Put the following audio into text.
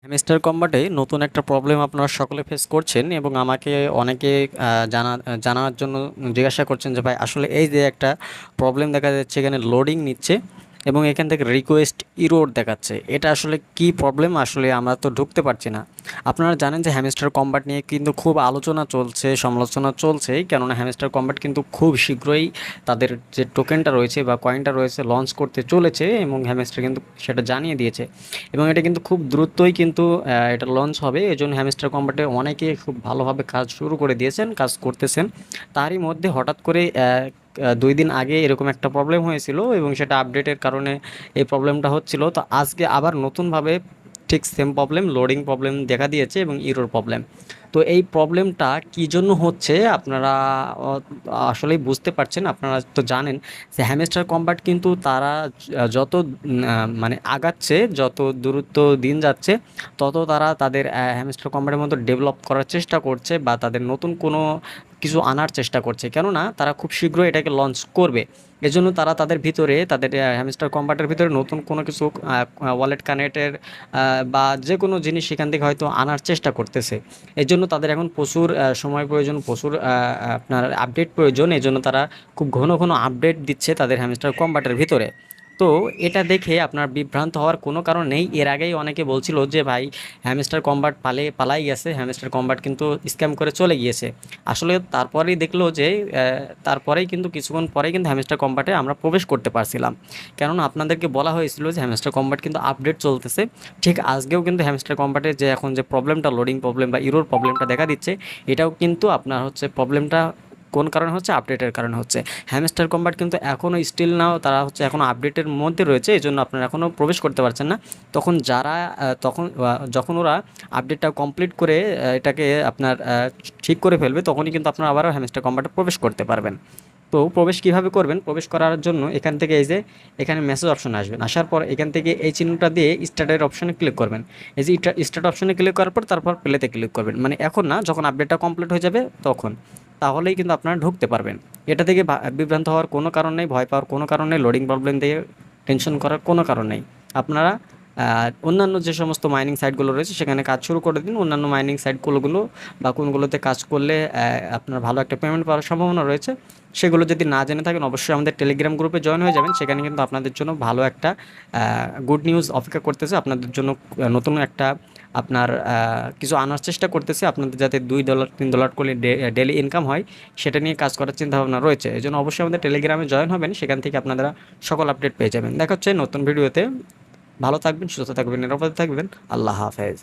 Hamster কম্বাটে নতুন একটা problem আপনারা সকলে ফেস করছেন এবং আমাকে অনেকে জানার জন্য জিজ্ঞাসা করছেন যে ভাই আসলে এই যে একটা প্রবলেম দেখা যাচ্ছে এখানে লোডিং নিচ্ছে এবং এখান থেকে রিকোয়েস্ট ইরোর দেখাচ্ছে, এটা আসলে কি প্রবলেম? আসলে আমরা তো ঢুকতে পারছি না। আপনারা জানেন যে হ্যামস্টার কম্বাট নিয়ে কিন্তু খুব আলোচনা চলছে, সমালোচনা চলছে, কেননা হ্যামস্টার কম্বাট কিন্তু খুব শীঘ্রই তাদের যে টোকেনটা রয়েছে বা কয়েনটা রয়েছে লঞ্চ করতে চলেছে এবং হ্যামস্টার কিন্তু সেটা জানিয়ে দিয়েছে এবং এটা কিন্তু খুব দ্রুতই কিন্তু এটা লঞ্চ হবে। এজন্য হ্যামস্টার কম্বাটে অনেকে খুব ভালোভাবে কাজ শুরু করে দিয়েছেন, কাজ করতেছেন। তারই মধ্যে হঠাৎ করে 2 দিন আগে এরকম একটা প্রবলেম হয়েছিল এবং সেটা আপডেটের কারণে এই প্রবলেমটা হচ্ছিল। তো আজকে আবার নতুনভাবে ঠিক সেম প্রবলেম, লোডিং প্রবলেম দেখা দিয়েছে এবং ইরোর প্রবলেম। তো এই প্রবলেমটা কী জন্য হচ্ছে আপনারা আসলেই বুঝতে পারছেন। আপনারা তো জানেন যে হ্যামস্টার কম্বাট কিন্তু তারা যত মানে আগাচ্ছে, যত দূরত্ব দিন যাচ্ছে, তত তারা তাদের হ্যামস্টার কম্বাটের মতো ডেভেলপ করার চেষ্টা করছে বা তাদের নতুন কোনো কিছু আনার চেষ্টা করছে, কেননা তারা খুব শীঘ্রই এটাকে লঞ্চ করবে। এজন্য তারা তাদের ভিতরে, তাদের হ্যামস্টার কম্বাটের ভিতরে নতুন কোনো কিছু ওয়ালেট কানেক্টের বা যে কোনো জিনিস সেখান থেকে হয়তো আনার চেষ্টা করতেছে। এর জন্য তাদের এখন প্রচুর সময় প্রয়োজন, প্রচুর আপনার আপডেট প্রয়োজন। এজন্য তারা খুব ঘন ঘন আপডেট দিচ্ছে তাদের হ্যামস্টার কম্বাটের ভিতরে। তো এটা দেখে আপনার বিভ্রান্ত হওয়ার কোনো কারণ নেই। এর আগেই অনেকে বলছিল যে ভাই হ্যামস্টার কম্বাট পালাই গেছে, হ্যামস্টার কম্বাট কিন্তু স্ক্যাম করে চলে গিয়েছে। আসলে তারপরেই দেখলো যে তারপরেই কিন্তু কিছুক্ষণ পরেই কিন্তু হ্যামস্টার কম্বাটে আমরা প্রবেশ করতে পারছিলাম, কেননা আপনাদেরকে বলা হয়েছিল যে হ্যামস্টার কম্বাট কিন্তু আপডেট চলতেছে। ঠিক আজকেও কিন্তু হ্যামস্টার কম্বাটের যে এখন যে প্রবলেমটা, লোডিং প্রবলেম বা ইরোর প্রবলেমটা দেখা দিচ্ছে, এটাও কিন্তু আপনার হচ্ছে প্রবলেমটা কোন কারণে হচ্ছে? আপডেটের কারণে হচ্ছে। হ্যামস্টার কম্বাট কিন্তু এখনও স্টিল নাও তারা হচ্ছে এখনও আপডেটের মধ্যে রয়েছে, এই জন্য আপনারা এখনও প্রবেশ করতে পারছেন না। তখন যারা যখন ওরা আপডেটটা কমপ্লিট করে এটাকে আপনার ঠিক করে ফেলবে, তখনই কিন্তু আপনারা আবারও হ্যামস্টার কম্বাটে প্রবেশ করতে পারবেন। তো প্রবেশ কিভাবে করবেন? প্রবেশ করার জন্য এখান থেকে এই যে এখানে মেসেজ অপশনে আসবেন, আসার পর এখান থেকে এই চিহ্নটা দিয়ে স্টার্টের অপশনে ক্লিক করবেন। এই যে স্টার্ট অপশনে ক্লিক করার পর তারপর প্লেতে ক্লিক করবেন, মানে এখন না, যখন আপডেটটা কমপ্লিট হয়ে যাবে তখন। তাহলেই কিন্তু আপনারা ঢুকতে পারবেন। এটা থেকে বিভ্রান্ত হওয়ার কোনো কারণ নেই, ভয় পাওয়ার কোনো কারণ নেই, লোডিং প্রবলেম দিয়ে টেনশন করার কোনো কারণ নেই। আপনারা অন্যান্য যে সমস্ত মাইনিং সাইটগুলো রয়েছে সেখানে কাজ শুরু করে দিন। অন্যান্য মাইনিং সাইটগুলো বা কোনগুলোতে কাজ করলে আপনার ভালো একটা পেমেন্ট পাওয়ার সম্ভাবনা রয়েছে, সেগুলো যদি না জেনে থাকেন অবশ্যই আমাদের টেলিগ্রাম গ্রুপে জয়েন হয়ে যাবেন। সেখানে কিন্তু আপনাদের জন্য ভালো একটা গুড নিউজ অপেক্ষা করতেছে। আপনাদের জন্য নতুন একটা আপনার কিছু আনার চেষ্টা করতেছে, আপনাদের যাতে $2 $3 করে ডেলি ইনকাম হয়, সেটা নিয়ে কাজ করার চিন্তাভাবনা রয়েছে। এই জন্য অবশ্যই আমাদের টেলিগ্রামে জয়েন হবেন, সেখান থেকে আপনারা সকল আপডেট পেয়ে যাবেন। দেখা হচ্ছে নতুন ভিডিওতে। ভালো থাকবেন, সুস্থ থাকবেন, নিরাপদে থাকবেন। আল্লাহ হাফেজ।